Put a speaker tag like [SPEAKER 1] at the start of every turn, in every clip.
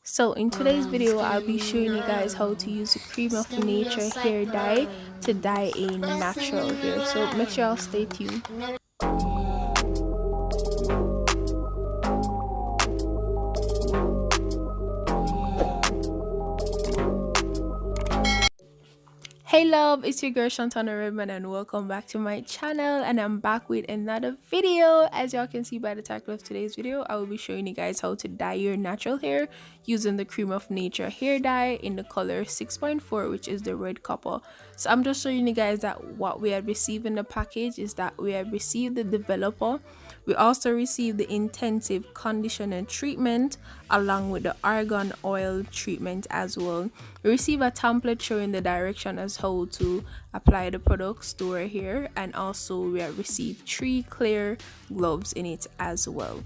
[SPEAKER 1] So in today's video, I'll be showing you guys how to use the Cream of Nature hair dye to dye a natural hair. So make sure y'all stay tuned. Hey love, it's your girl Shantana Redman and welcome back to my channel, and I'm back with another video. As y'all can see by the title of today's video, I will be showing you guys how to dye your natural hair using the Cream of Nature hair dye in the color 6.4, which is the red copper. So I'm just showing you guys that what we have received in the package is that we have received the developer. We also received the intensive conditioner treatment along with the argan oil treatment as well. We receive a template showing the direction as how to apply the products to our hair, and also we have received 3 clear gloves in it as well.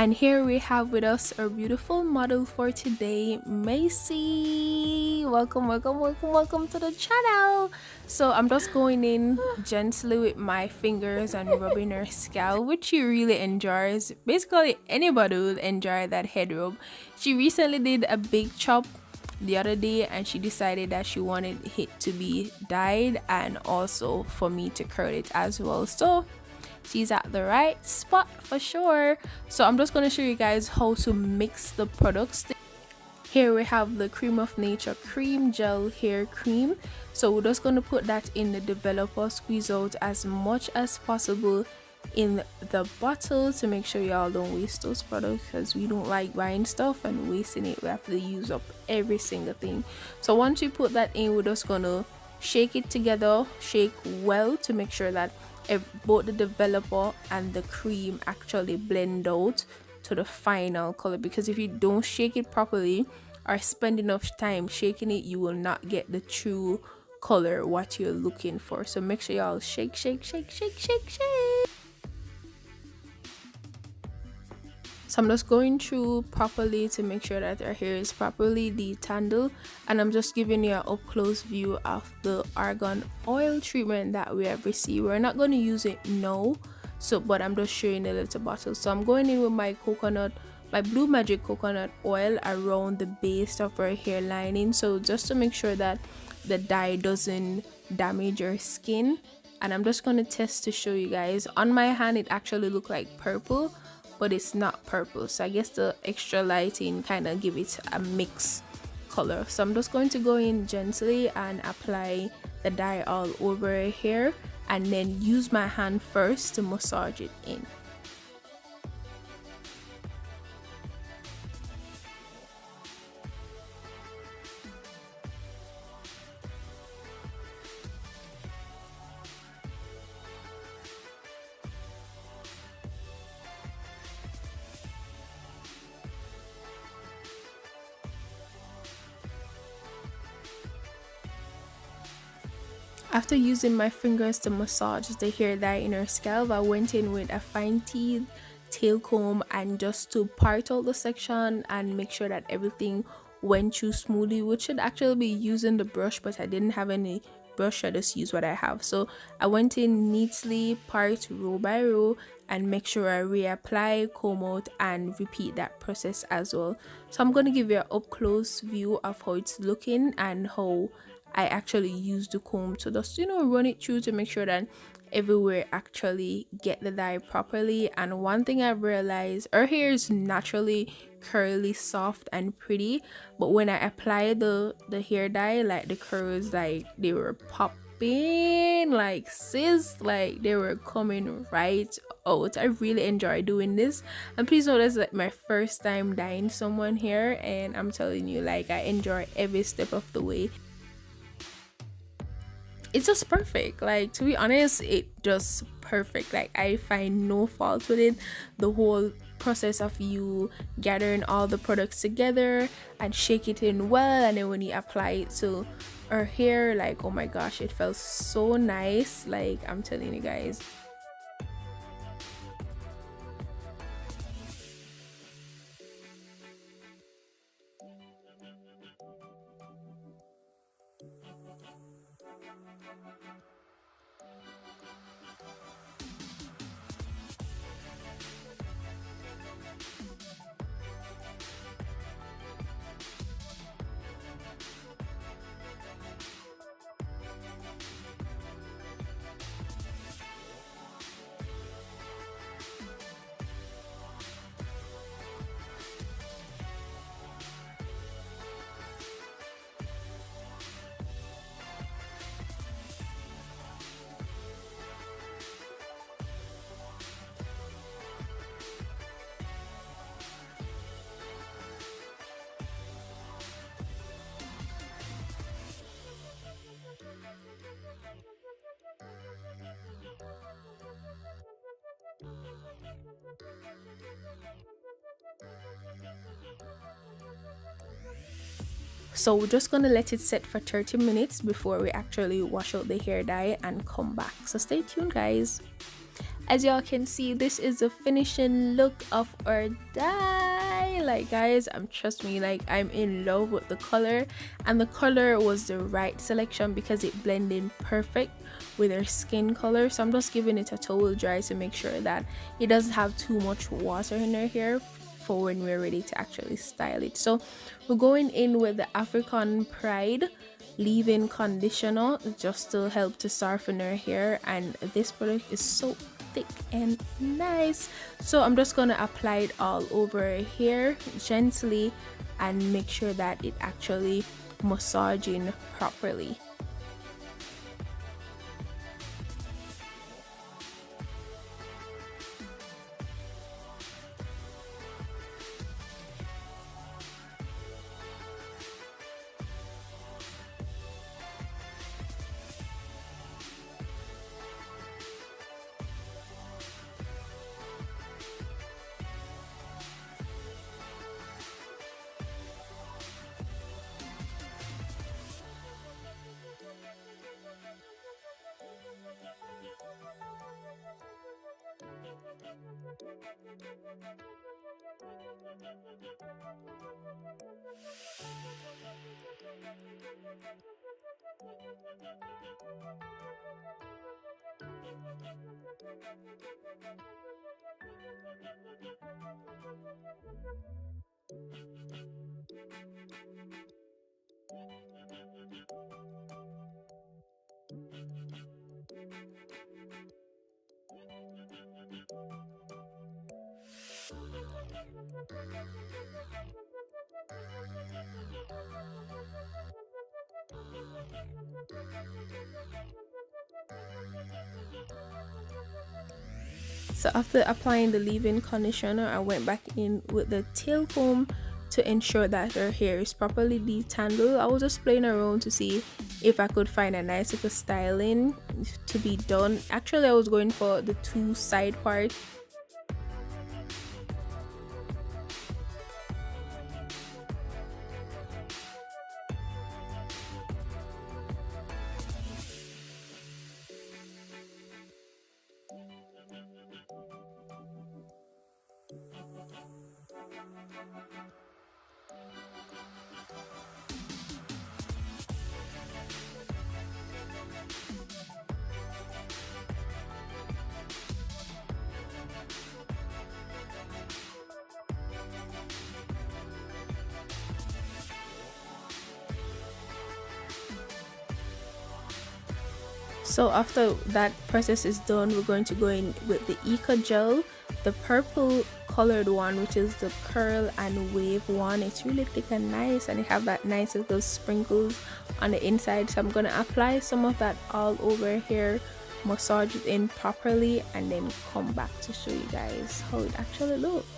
[SPEAKER 1] And here we have with us our beautiful model for today, Macy. Welcome to the channel. So I'm just going in gently with my fingers and rubbing her scalp, which she really enjoys. Basically anybody will enjoy that head rub. She recently did a big chop the other day and she decided that she wanted it to be dyed and also for me to curl it as well. So she's at the right spot for sure. So I'm just going to show you guys how to mix the products. Here we have the Cream of Nature Cream Gel Hair Cream. So we're just going to put that in the developer, squeeze out as much as possible in the bottle to make sure y'all don't waste those products, because we don't like buying stuff and wasting it. We have to use up every single thing. So once we put that in, we're just going to shake it together, shake well to make sure that both the developer and the cream actually blend out to the final color, because if you don't shake it properly or spend enough time shaking it, you will not get the true color what you're looking for. So make sure y'all shake. So I'm just going through properly to make sure that our hair is properly detangled, and I'm just giving you an up close view of the argan oil treatment that we have received. We're not going to use it now, but I'm just showing a little bottle. So I'm going in with my Blue Magic coconut oil around the base of our hair lining, so just to make sure that the dye doesn't damage your skin. And I'm just going to test to show you guys. On my hand it actually looked like purple, but it's not purple, so I guess the extra lighting kind of give it a mixed color. So I'm just going to go in gently and apply the dye all over her hair, and then use my hand first to massage it in. After using my fingers to massage the hair dye in her scalp, I went in with a fine teeth tail comb and just to part out the section and make sure that everything went through smoothly, which should actually be using the brush, but I didn't have any brush. I just used what I have. So I went in neatly, part row by row, and make sure I reapply, comb out, and repeat that process as well. So I'm going to give you an up close view of how it's looking and how I actually use the comb to just run it through to make sure that everywhere actually get the dye properly. And one thing I've realized, her hair is naturally curly, soft and pretty, but when I apply the hair dye, like the curls, like they were popping like sis, like they were coming right out. I really enjoy doing this, and please notice that my first time dyeing someone hair, and I'm telling you, like, I enjoy every step of the way. It's just perfect. Like, to be honest, it just perfect. Like, I find no fault with it. The whole process of you gathering all the products together and shake it in well, and then when you apply it to her hair, like, oh my gosh, it felt so nice. Like, I'm telling you guys. So we're just gonna let it set for 30 minutes before we actually wash out the hair dye and come back. So stay tuned, guys. As y'all can see, this is the finishing look of our dye. Like, guys, trust me, like, I'm in love with the color, and the color was the right selection because it blended perfect with her skin color. So I'm just giving it a towel dry to make sure that it doesn't have too much water in her hair for when we're ready to actually style it. So we're going in with the African Pride leave-in conditioner just to help to soften her hair, and this product is so thick and nice. So I'm just gonna apply it all over her hair gently and make sure that it actually massaging properly. So after applying the leave-in conditioner, I went back in with the tail comb to ensure that her hair is properly detangled. I was just playing around to see if I could find a nice little styling to be done. Actually, I was going for the two side parts. So after that process is done, we're going to go in with the Eco Gel, the purple colored one, which is the curl and wave one. It's really thick and nice, and it have that nice little sprinkles on the inside. So I'm gonna apply some of that all over here, massage it in properly, and then come back to show you guys how it actually looks.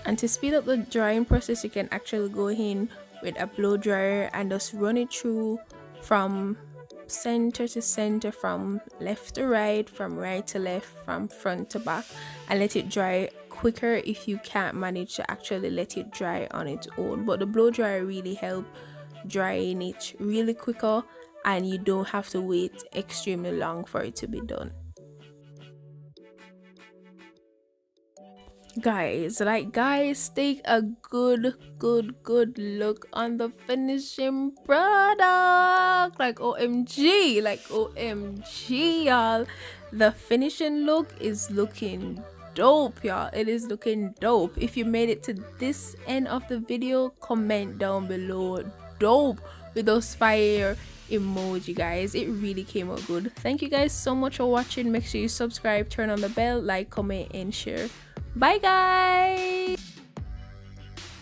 [SPEAKER 1] And to speed up the drying process, you can actually go in with a blow dryer and just run it through from center to center, from left to right, from right to left, from front to back, and let it dry quicker if you can't manage to actually let it dry on its own. But the blow dryer really help drying it really quicker, and you don't have to wait extremely long for it to be done. Guys, take a good look on the finishing product. Like OMG, y'all, the finishing look is looking dope, y'all. It is looking dope. If you made it to this end of the video, comment down below dope with those fire emoji, guys. It really came out good. Thank you guys so much for watching. Make sure you subscribe, turn on the bell, like, comment, and share. Bye guys.